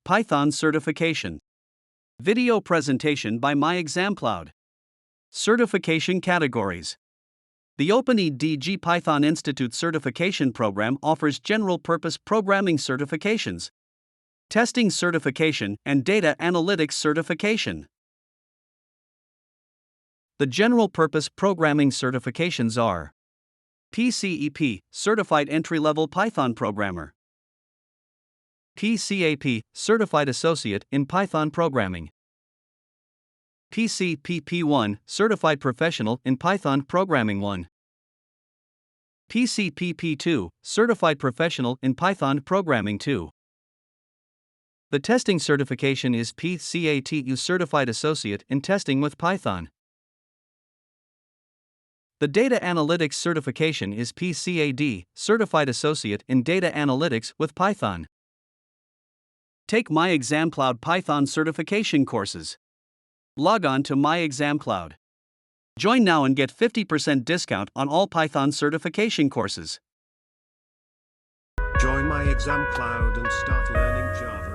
Python certification. Video presentation by MyExamCloud. Certification categories. The OpenEDG Python Institute Certification Program offers general-purpose programming certifications, testing certification, and data analytics certification. The general-purpose programming certifications are PCEP, Certified Entry-Level Python Programmer; PCAP, Certified Associate in Python Programming; PCPP1, Certified Professional in Python Programming 1; PCPP2, Certified Professional in Python Programming 2. The testing certification is PCATU, Certified Associate in Testing with Python. The data analytics certification is PCAD, Certified Associate in Data Analytics with Python. Take MyExamCloud Python certification courses. Log on to MyExamCloud. Join now and get 50% discount on all Python certification courses. Join MyExamCloud and start learning Java.